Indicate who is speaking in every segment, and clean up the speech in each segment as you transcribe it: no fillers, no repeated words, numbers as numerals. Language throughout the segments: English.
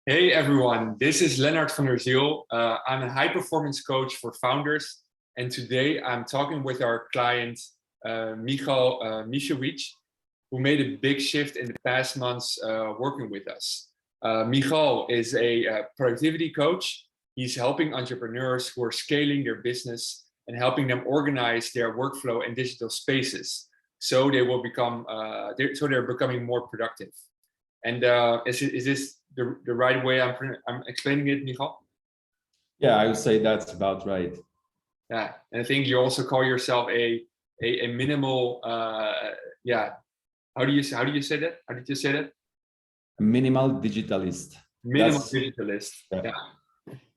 Speaker 1: Hey everyone, this is Lennart from Ziel. I'm a high performance coach for founders, and today I'm talking with our client Michal who made a big shift in the past months working with us. Michal is a productivity coach. He's helping entrepreneurs who are scaling their business and helping them organize their workflow and digital spaces, so they will become they're becoming more productive. And is this the right way I'm explaining it, Michal?
Speaker 2: Yeah, I would say that's about right.
Speaker 1: Yeah, and I think you also call yourself a minimal. Yeah, how do you say that? How did you say that?
Speaker 2: Minimal digitalist.
Speaker 1: Minimal digitalist. Yeah,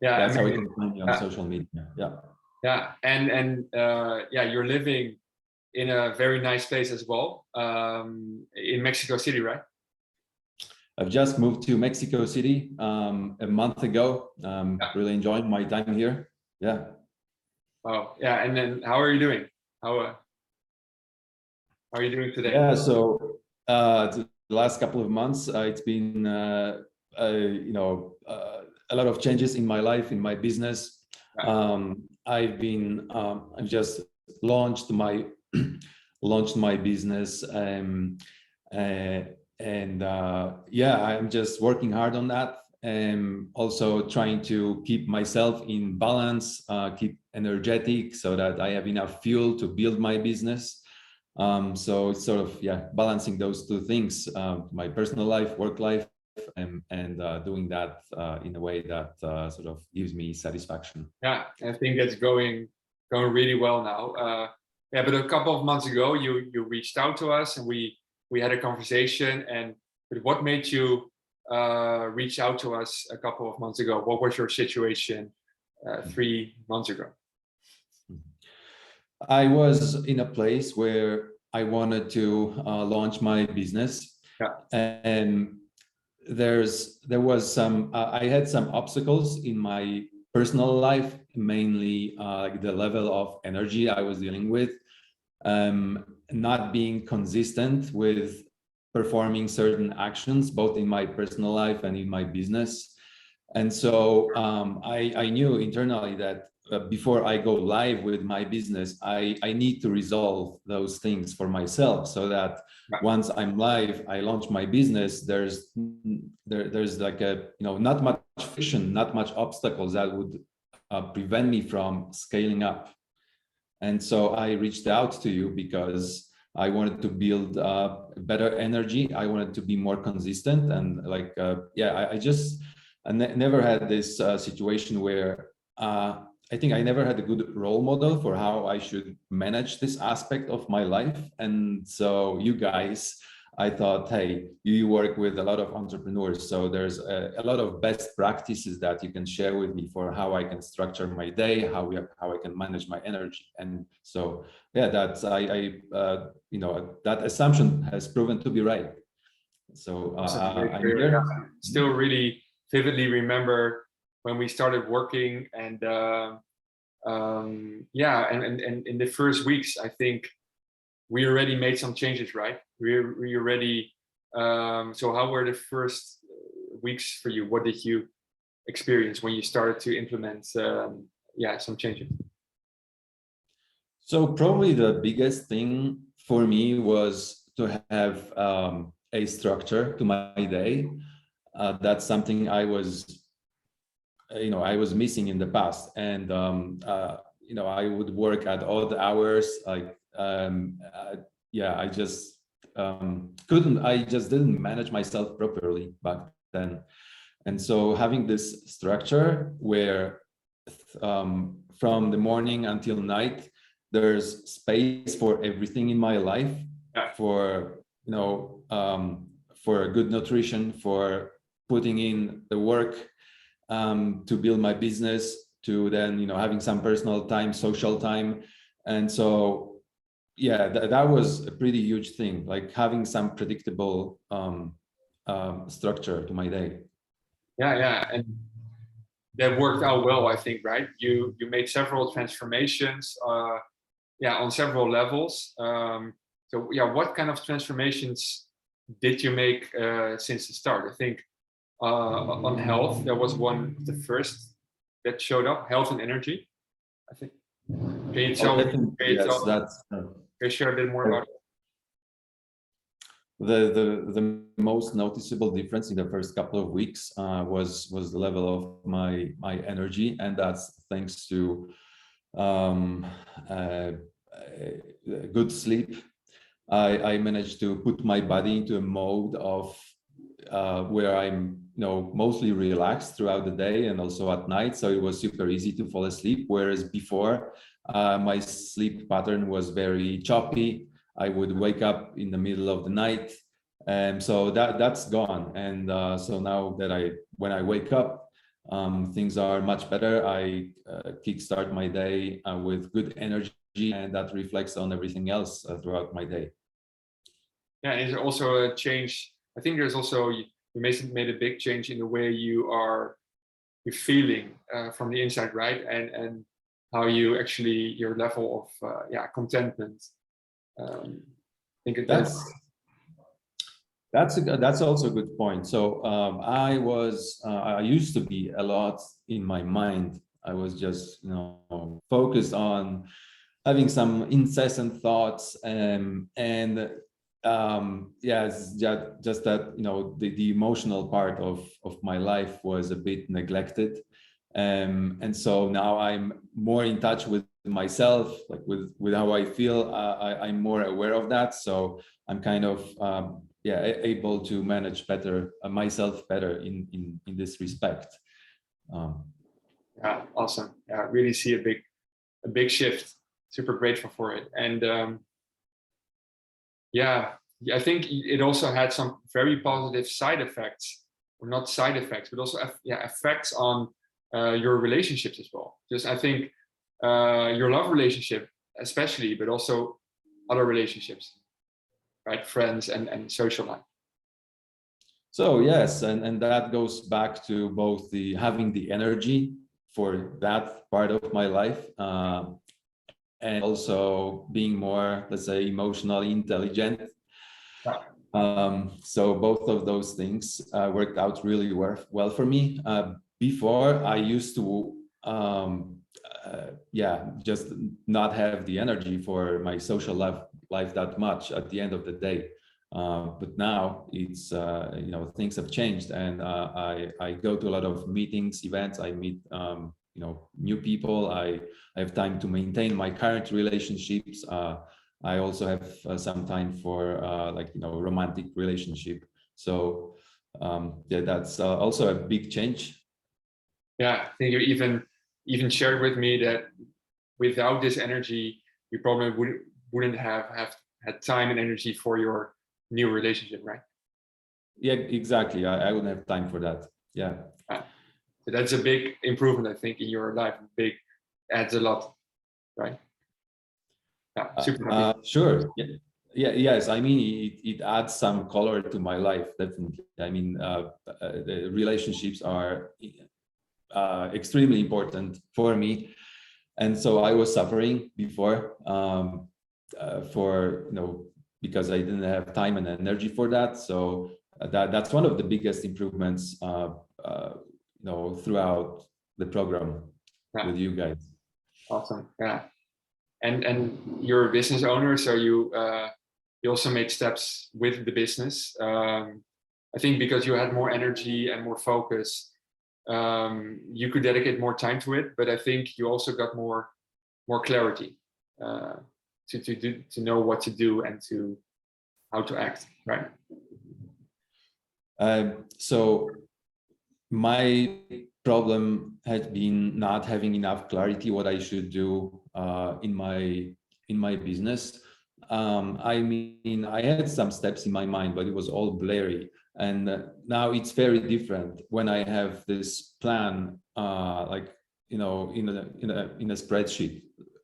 Speaker 1: yeah.
Speaker 2: That's how we can find you on social media. Yeah.
Speaker 1: Yeah, and yeah, you're living in a very nice place as well, in Mexico City, right?
Speaker 2: I've just moved to Mexico City a month ago. Really enjoying my time here. Yeah.
Speaker 1: Oh, yeah. And then how are you doing? How are you doing today?
Speaker 2: Yeah. So the last couple of months, it's been a lot of changes in my life, in my business. I've just launched my business. Yeah, I'm just working hard on that, and also trying to keep myself in balance, keep energetic, so that I have enough fuel to build my business. So it's sort of balancing those two things, my personal life, work life, and doing that in a way that sort of gives me satisfaction.
Speaker 1: Yeah, I think that's going really well now. Yeah, but a couple of months ago, you reached out to us, and we had a conversation. And what made you reach out to us a couple of months ago? What was your situation 3 months ago?
Speaker 2: I was in a place where I wanted to launch my business, and I had some obstacles in my personal life, mainly like the level of energy I was dealing with, not being consistent with performing certain actions, both in my personal life and in my business. And so I knew internally that before I go live with my business, I need to resolve those things for myself, so that once I'm live, I launch my business, there's like not much friction, not much obstacles that would prevent me from scaling up. And so I reached out to you because I wanted to build better energy. I wanted to be more consistent, and I never had this situation where I think I never had a good role model for how I should manage this aspect of my life. And so you guys, I thought, hey, you work with a lot of entrepreneurs, so there's a lot of best practices that you can share with me for how I can structure my day, how I can manage my energy. And so that assumption has proven to be right. So I'm here.
Speaker 1: Still really vividly remember when we started working, and and in the first weeks, I think we already made some changes, right? We already. So how were the first weeks for you? What did you experience when you started to implement some changes?
Speaker 2: So probably the biggest thing for me was to have a structure to my day. That's something I was missing in the past, and I would work at odd hours, like I just didn't manage myself properly back then. And so having this structure where from the morning until night, there's space for everything in my life, for good nutrition, for putting in the work, to build my business, to then having some personal time, social time. And so that was a pretty huge thing, like having some predictable structure to my day.
Speaker 1: And that worked out well, I think, right? You made several transformations on several levels. What kind of transformations did you make since the start? I think on health. That was one of the first that showed up, health and energy, I think. Can you tell me,
Speaker 2: Yes, that's
Speaker 1: can you share a bit more about it?
Speaker 2: the most noticeable difference in the first couple of weeks was the level of my energy, and that's thanks to good sleep. I managed to put my body into a mode of where I'm mostly relaxed throughout the day and also at night, so it was super easy to fall asleep, whereas before my sleep pattern was very choppy. I would wake up in the middle of the night, and so that's gone. And so now that when I wake up, things are much better. I kickstart my day with good energy, and that reflects on everything else throughout my day.
Speaker 1: Yeah, and is there also a change? I think there's also, you made a big change in the way you're feeling from the inside, right? And how you actually, your level of contentment. I think
Speaker 2: that's also a good point. So I used to be a lot in my mind. I was just focused on having some incessant thoughts, and it's just that the emotional part of my life was a bit neglected, and so now I'm more in touch with myself, like with how I feel. I'm more aware of that, so I'm kind of able to manage better myself better in this respect.
Speaker 1: Yeah, awesome. Yeah, I really see a big shift. Super grateful for it. And I think it also had some very positive side effects, or not side effects, but also effects on your relationships as well. Just I think your love relationship especially, but also other relationships, right? Friends and social life.
Speaker 2: So yes, and that goes back to both having the energy for that part of my life, and also being more, let's say, emotionally intelligent. So both of those things worked out really well for me. Before, I used to just not have the energy for my social life that much at the end of the day. But now it's things have changed, and I go to a lot of meetings, events. I meet new people. I have time to maintain my current relationships. I also have some time for romantic relationship. So that's also a big change.
Speaker 1: Yeah, I think you even shared with me that without this energy, you probably wouldn't have had time and energy for your new relationship, right?
Speaker 2: Yeah, exactly. I wouldn't have time for that. Yeah.
Speaker 1: So that's a big improvement, I think, in your life. Adds a lot, right? Yeah, super happy.
Speaker 2: Sure. Yes. I mean, it adds some color to my life, definitely. I mean, the relationships are extremely important for me, and so I was suffering before because I didn't have time and energy for that. So that's one of the biggest improvements throughout the program with you guys.
Speaker 1: Awesome. Yeah. And you're a business owner, so you also make steps with the business. I think because you had more energy and more focus, you could dedicate more time to it. But I think you also got more clarity to know what to do and how to act, right?
Speaker 2: So my problem had been not having enough clarity what I should do in my business. I mean, I had some steps in my mind, but it was all blurry. And now it's very different when I have this plan, in a spreadsheet.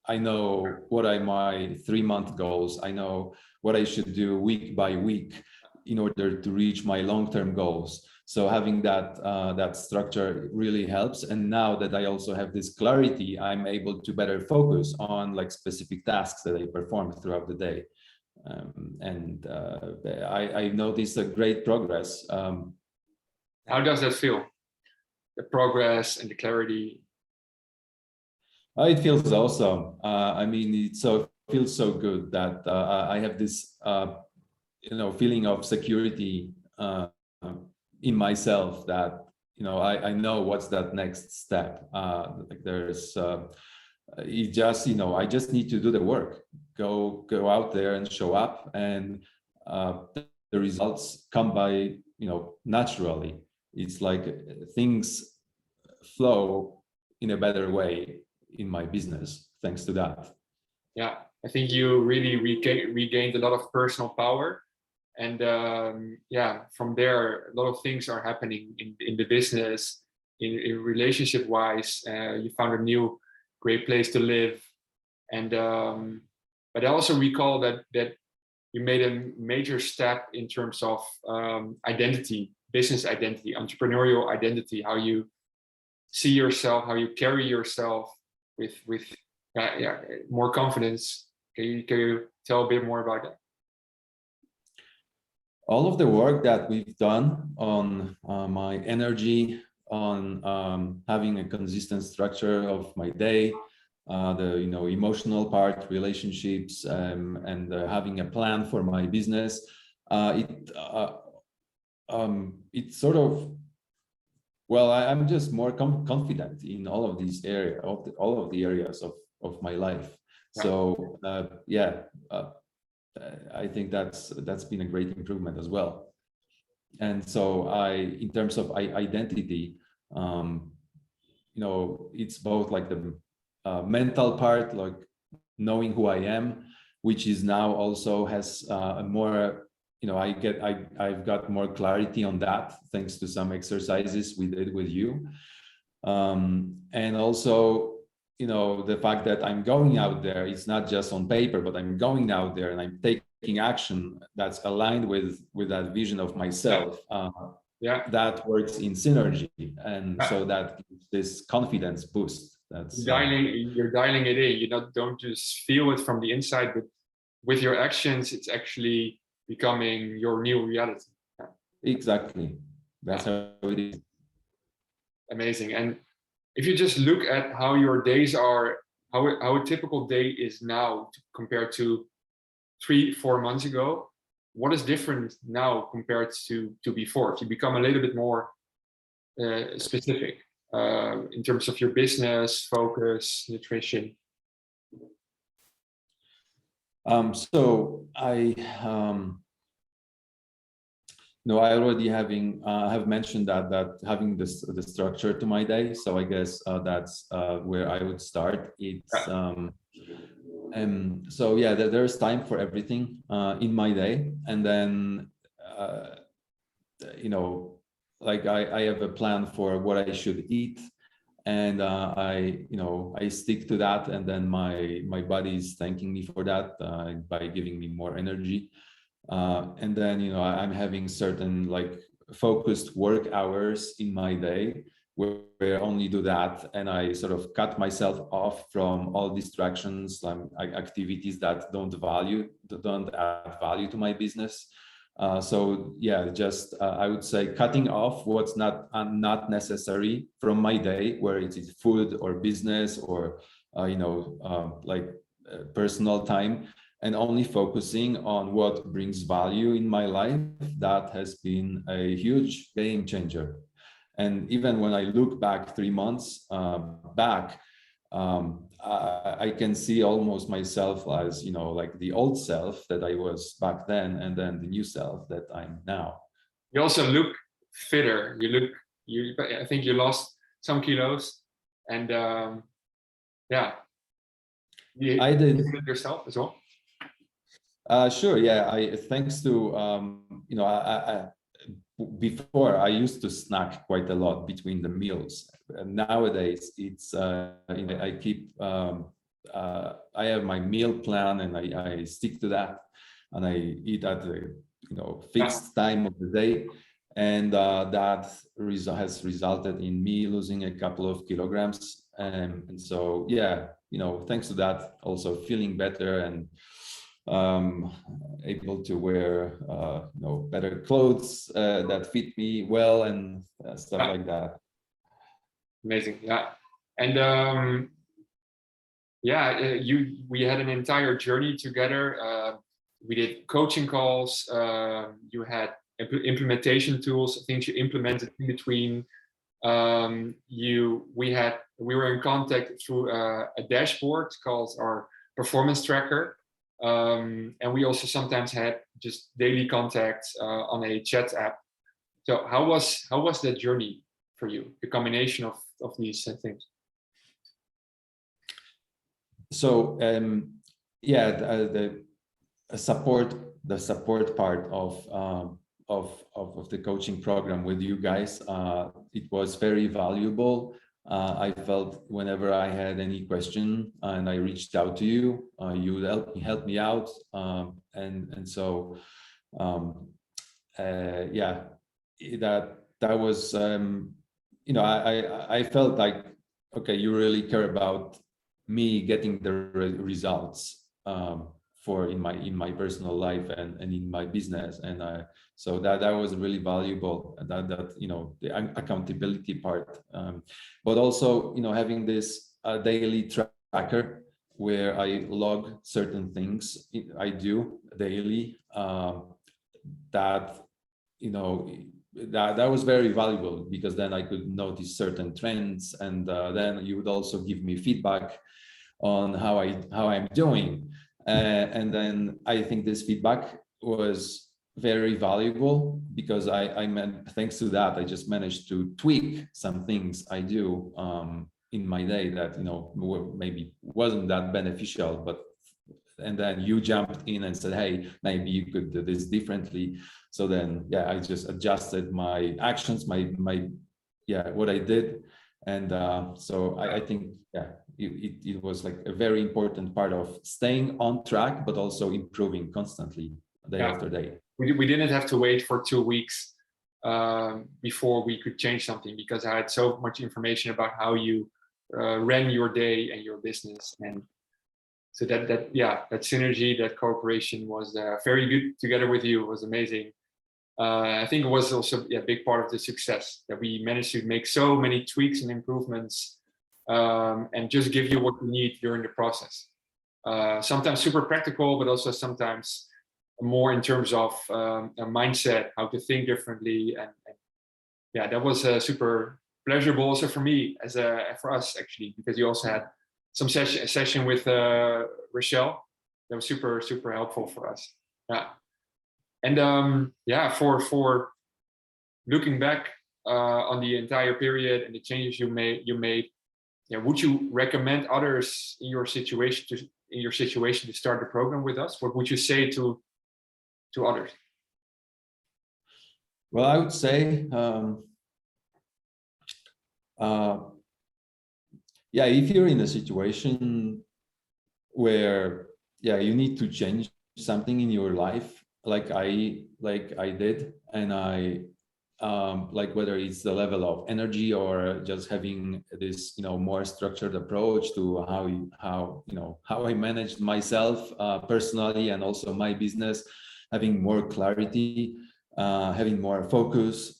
Speaker 2: I know what are my 3-month goals. I know what I should do week by week in order to reach my long-term goals. So having that structure really helps. And now that I also have this clarity, I'm able to better focus on specific tasks that I perform throughout the day. I noticed a great progress.
Speaker 1: How does that feel? The progress and the clarity.
Speaker 2: It feels awesome. I mean, feels so good that I have this, feeling of security in myself, that I know what's that next step. Like there's, it just, I just need to do the work, go out there and show up, and the results come by, naturally. It's like things flow in a better way in my business thanks to that.
Speaker 1: Yeah, I think you really regained a lot of personal power, and from there a lot of things are happening in the business, in relationship wise. You found a new great place to live, and but I also recall that you made a major step in terms of identity, business identity, entrepreneurial identity, how you see yourself, how you carry yourself with more confidence. Can you tell a bit more about that?
Speaker 2: All of the work that we've done on my energy, on having a consistent structure of my day, the emotional part, relationships, and having a plan for my business, it sort of, well, I'm just more confident in all of these areas, all of the areas of my life. So I think that's been a great improvement as well. And so in terms of identity, it's both like the mental part, like knowing who I am, which is now also has a more, I've got more clarity on that thanks to some exercises we did with you, and also the fact that I'm going out there, it's not just on paper, but I'm going out there and I'm taking action that's aligned with that vision of myself. That works in synergy, and so that gives this confidence boost. That's
Speaker 1: you're dialing it in. You don't just feel it from the inside, but with your actions, it's actually becoming your new reality.
Speaker 2: Exactly. That's how it is.
Speaker 1: Amazing. And if you just look at how your days are, how a typical day is now compared to 3-4 months ago, what is different now compared to before? To become a little bit more specific in terms of your business, focus, nutrition.
Speaker 2: So I already have mentioned that having the structure to my day. So I guess that's where I would start. It's so yeah, there's time for everything in my day, and then like I have a plan for what I should eat, and I stick to that, and then my body is thanking me for that by giving me more energy. And then I'm having certain like focused work hours in my day where I only do that, and I sort of cut myself off from all distractions, activities that don't add value to my business. So yeah, just I would say cutting off what's not necessary from my day, where it is food or business or personal time, and only focusing on what brings value in my life. That has been a huge game changer. And even when I look back 3 months back, I can see almost myself as, like the old self that I was back then, and then the new self that I'm now.
Speaker 1: You also look fitter. I think you lost some kilos, and I did it yourself as well.
Speaker 2: Sure. Yeah. Thanks to, before I used to snack quite a lot between the meals. Nowadays, it's, I keep, I have my meal plan, and I stick to that, and I eat at the, fixed time of the day. And that has resulted in me losing a couple of kilograms. And so, yeah, thanks to that, also feeling better and able to wear better clothes that fit me well and stuff like that.
Speaker 1: Amazing. Yeah. And we had an entire journey together. We did coaching calls. You had implementation tools, things you implemented in between. We were in contact through a dashboard called our performance tracker. And we also sometimes had just daily contact on a chat app. So how was that journey for you? The combination of these things.
Speaker 2: So the support part of the coaching program with you guys, it was very valuable. I felt whenever I had any question and I reached out to you, you would help me out, and so that was I felt like, okay, you really care about me getting the results in my personal life and in my business, and so that was really valuable. That the accountability part, but also having this daily tracker where I log certain things I do daily. That was very valuable, because then I could notice certain trends, and then you would also give me feedback on how I'm doing, and then I think this feedback was very valuable, because thanks to that I just managed to tweak some things I do in my day that maybe wasn't that beneficial, and then you jumped in and said, hey, maybe you could do this differently. So then I just adjusted my actions, what I did. And so I think it was like a very important part of staying on track, but also improving constantly day after day.
Speaker 1: We didn't have to wait for 2 weeks before we could change something, because I had so much information about how you ran your day and your business. And so that synergy, that cooperation was very good together with you. It was amazing. I think it was also a big part of the success, that we managed to make so many tweaks and improvements, and just give you what you need during the process. Sometimes super practical, but also sometimes more in terms of a mindset, how to think differently. And that was super pleasurable also for me, for us actually, because you also had some session with Michal. That was super, super helpful for us. Yeah. And for looking back on the entire period and the changes you made, would you recommend others in your situation to start the program with us? What would you say to others?
Speaker 2: Well, I would say, if you're in a situation where you need to change something in your life, like I did, and I like whether it's the level of energy or just having this more structured approach to how I managed myself personally, and also my business, having more clarity, having more focus.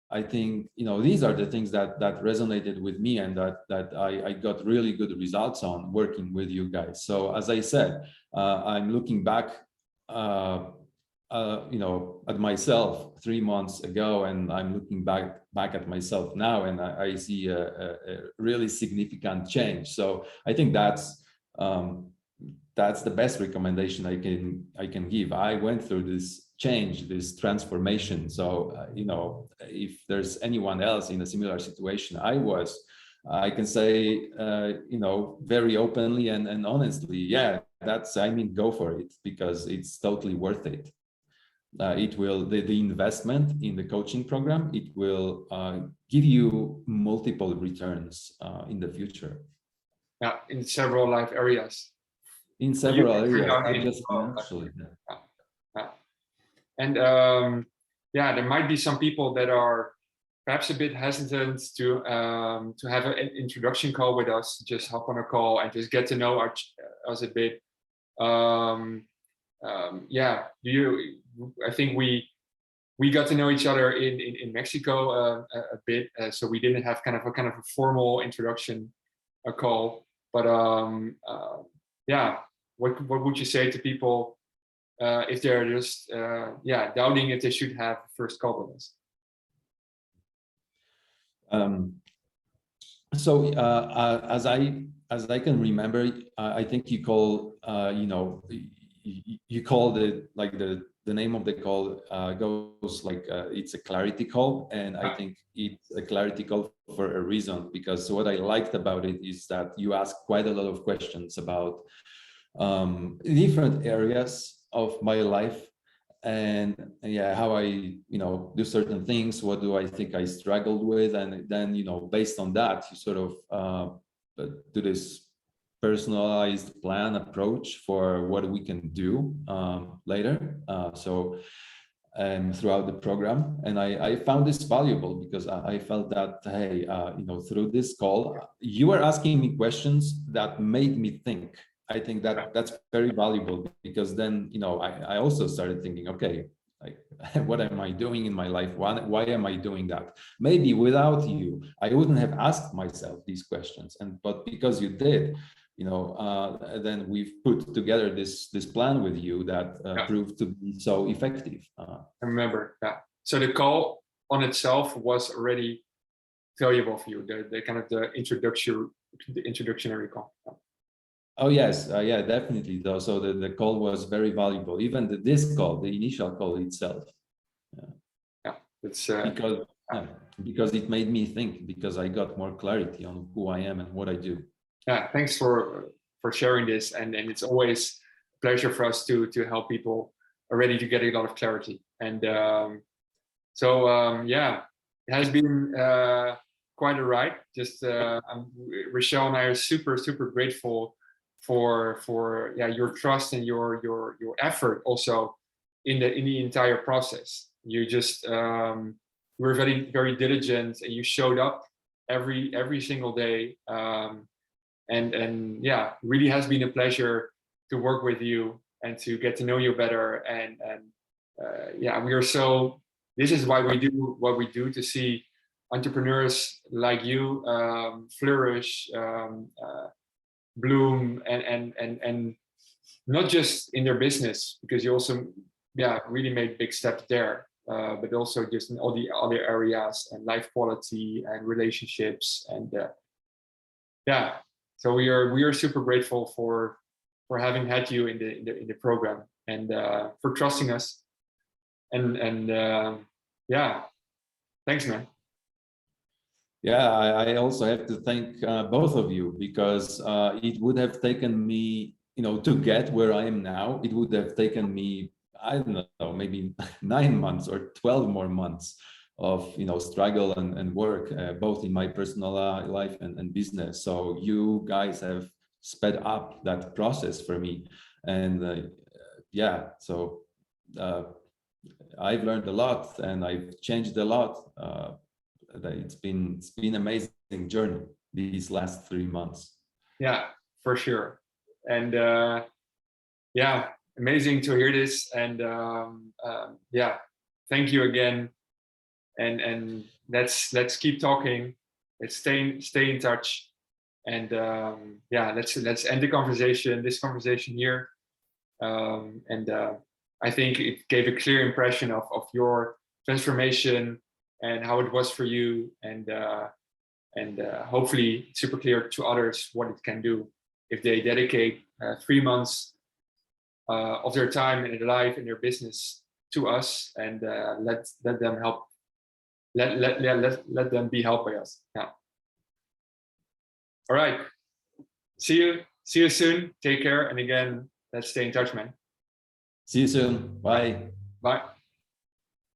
Speaker 2: I think these are the things that resonated with me, and that I got really good results on working with you guys. So as I said, I'm looking back at myself 3 months ago, and I'm looking back at myself now, and I see a really significant change. So I think that's the best recommendation I can give. I went through this change, this transformation. So if there's anyone else in a similar situation I can say very openly and honestly, go for it, because it's totally worth it. It will, the investment in the coaching program, it will give you multiple returns in the future.
Speaker 1: Yeah, in several life areas.
Speaker 2: In several areas, not just financially.
Speaker 1: And there might be some people that are perhaps a bit hesitant to have an introduction call with us. Just hop on a call and just get to know us a bit. yeah, I think we got to know each other in Mexico a bit, so we didn't have kind of a formal introduction call. But yeah, what would you say to people if they're just doubting if they should have a first call with us?
Speaker 2: So as I can remember, I think you call you called it like the name of the call goes like it's a clarity call, and I think it's a clarity call for a reason, because what I liked about it is that you ask quite a lot of questions about different areas of my life, and yeah, how I do certain things, what do I think I struggled with, and then based on that you sort of do this personalized plan approach for what we can do later. So throughout the program, and I found this valuable because I felt that, hey, through this call you were asking me questions that made me think. I think that that's very valuable, because then I also started thinking, okay, like what am I doing in my life? Why am I doing that? Maybe without you I wouldn't have asked myself these questions, but because you did, then we've put together this plan with you that proved to be so effective.
Speaker 1: I remember, so the call on itself was already valuable for you, the kind of the introductionary call.
Speaker 2: Oh yes, yeah, definitely though. So the call was very valuable, even this call, the initial call itself.
Speaker 1: It's
Speaker 2: because it made me think, because I got more clarity on who I am and what I do.
Speaker 1: Yeah, thanks for sharing this, and it's always a pleasure for us to help people already to get a lot of clarity. And yeah, it has been quite a ride. Just Michal and I are super grateful for your trust and your effort also in the entire process. You just were very diligent, and you showed up every single day. And yeah, really has been a pleasure to work with you and to get to know you better. And yeah, this is why we do what we do, to see entrepreneurs like you flourish, bloom, and not just in their business, because you also really made big steps there, but also just in all the other areas, and life quality and relationships, and yeah. So we are super grateful for having had you in the program, and for trusting us, and yeah, thanks, man.
Speaker 2: Yeah, I also have to thank both of you, because it would have taken me, to get where I am now, it would have taken me, I don't know, maybe 9 months or 12 more months of struggle and work, both in my personal life and business. So you guys have sped up that process for me, and yeah, so I've learned a lot and I've changed a lot. It's been amazing journey these last 3 months.
Speaker 1: Yeah, for sure. And yeah, amazing to hear this. And yeah, thank you again. And let's keep talking. Let's stay in touch. And yeah, let's end this conversation here. And I think it gave a clear impression of your transformation and how it was for you, and hopefully super clear to others what it can do if they dedicate 3 months of their time in their life and their business to us, and let them help. Let them be helped by us. Yeah. All right. See you soon. Take care, and again, let's stay in touch, man.
Speaker 2: See you soon. Bye.
Speaker 1: Bye.